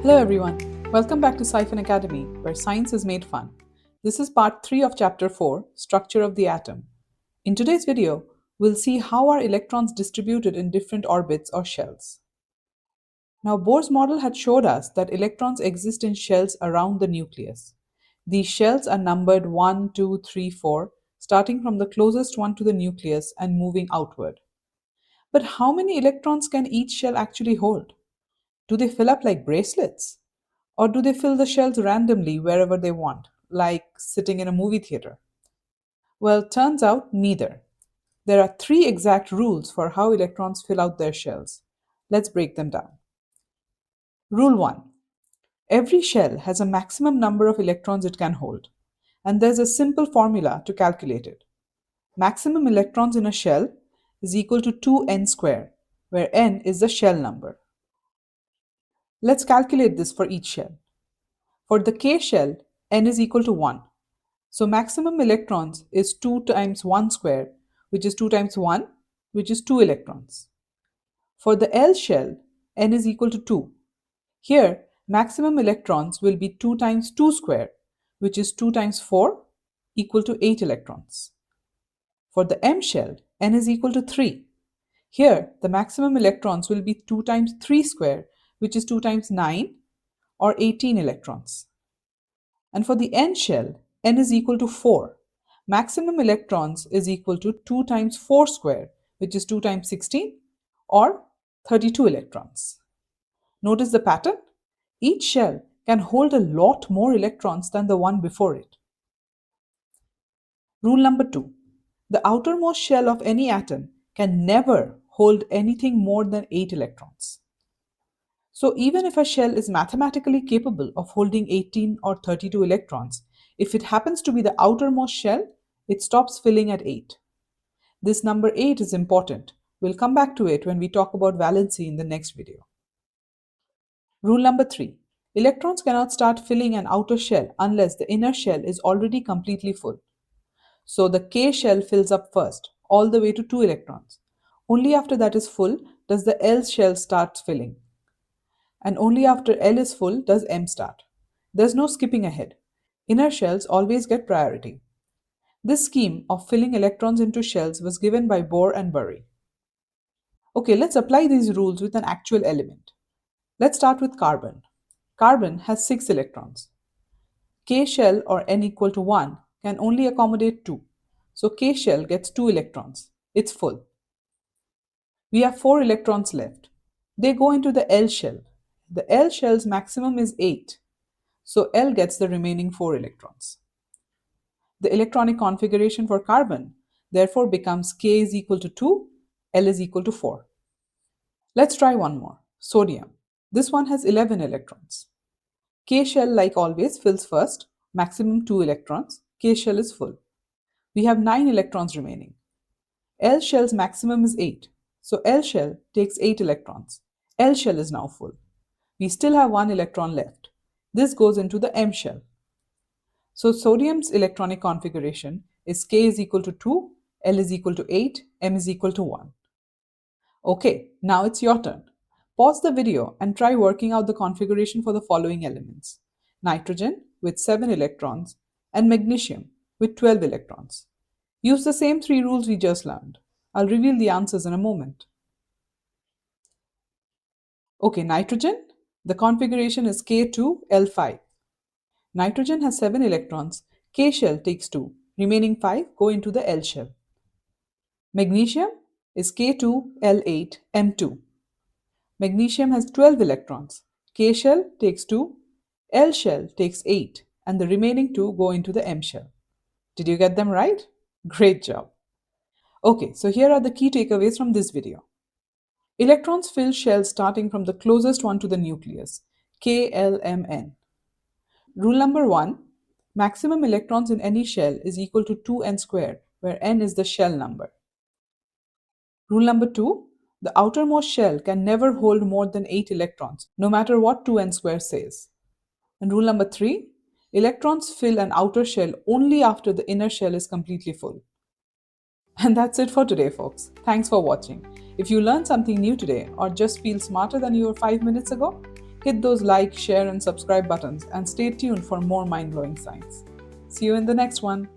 Hello everyone, welcome back to Scifun Academy, where science is made fun. This is part 3 of chapter 4, Structure of the Atom. In today's video, we'll see how are electrons distributed in different orbits or shells. Now, Bohr's model had showed us that electrons exist in shells around the nucleus. These shells are numbered 1, 2, 3, 4, starting from the closest one to the nucleus and moving outward. But how many electrons can each shell actually hold? Do they fill up like bracelets? Or do they fill the shells randomly wherever they want, like sitting in a movie theater? Well, turns out neither. There are 3 exact rules for how electrons fill out their shells. Let's break them down. Rule 1. Every shell has a maximum number of electrons it can hold, and there's a simple formula to calculate it. Maximum electrons in a shell is equal to 2n square, where n is the shell number. Let's calculate this for each shell. For the K shell, n is equal to 1. So maximum electrons is 2 times 1 square, which is 2 times 1, which is 2 electrons. For the L shell, n is equal to 2. Here, maximum electrons will be 2 times 2 square, which is 2 times 4, equal to 8 electrons. For the M shell, n is equal to 3. Here, the maximum electrons will be 2 times 3 square, which is 2 times 9, or 18 electrons. And for the N shell, n is equal to 4. Maximum electrons is equal to 2 times 4 square, which is 2 times 16, or 32 electrons. Notice the pattern? Each shell can hold a lot more electrons than the one before it. Rule number 2. The outermost shell of any atom can never hold anything more than 8 electrons. So even if a shell is mathematically capable of holding 18 or 32 electrons, if it happens to be the outermost shell, it stops filling at 8. This number 8 is important. We'll come back to it when we talk about valency in the next video. Rule number 3. Electrons cannot start filling an outer shell unless the inner shell is already completely full. So the K shell fills up first, all the way to 2 electrons. Only after that is full does the L shell start filling. And only after L is full does M start. There's no skipping ahead. Inner shells always get priority. This scheme of filling electrons into shells was given by Bohr and Bury. Okay, let's apply these rules with an actual element. Let's start with carbon. Carbon has 6 electrons. K shell, or n equal to 1, can only accommodate 2. So K shell gets 2 electrons. It's full. We have 4 electrons left. They go into the L shell. The L shell's maximum is 8. So L gets the remaining 4 electrons. The electronic configuration for carbon therefore becomes K is equal to 2, L is equal to 4. Let's try one more. Sodium. This one has 11 electrons. K shell, like always, fills first, maximum 2 electrons. K shell is full. We have 9 electrons remaining. L shell's maximum is 8. So L shell takes 8 electrons. L shell is now full. We still have 1 electron left. This goes into the M shell. So sodium's electronic configuration is K is equal to 2, L is equal to 8, M is equal to 1. Okay, now it's your turn. Pause the video and try working out the configuration for the following elements: nitrogen with 7 electrons and magnesium with 12 electrons. Use the same 3 rules we just learned. I'll reveal the answers in a moment. Okay, nitrogen. The configuration is K2L5. Nitrogen has 7 electrons. K shell takes 2. Remaining 5 go into the L shell. Magnesium is K2L8M2. Magnesium has 12 electrons. K shell takes 2, L shell takes 8, and the remaining 2 go into the M shell. Did you get them right? Great job. Okay, so here are the key takeaways from this video. Electrons fill shells starting from the closest one to the nucleus, KLMN. Rule number 1, maximum electrons in any shell is equal to 2n squared, where n is the shell number. Rule number 2, the outermost shell can never hold more than 8 electrons, no matter what 2n squared says. And rule number 3, electrons fill an outer shell only after the inner shell is completely full. And that's it for today, folks. Thanks for watching. If you learned something new today or just feel smarter than you were 5 minutes ago, Hit those like, share, and subscribe buttons and stay tuned for more mind blowing science. See you in the next one.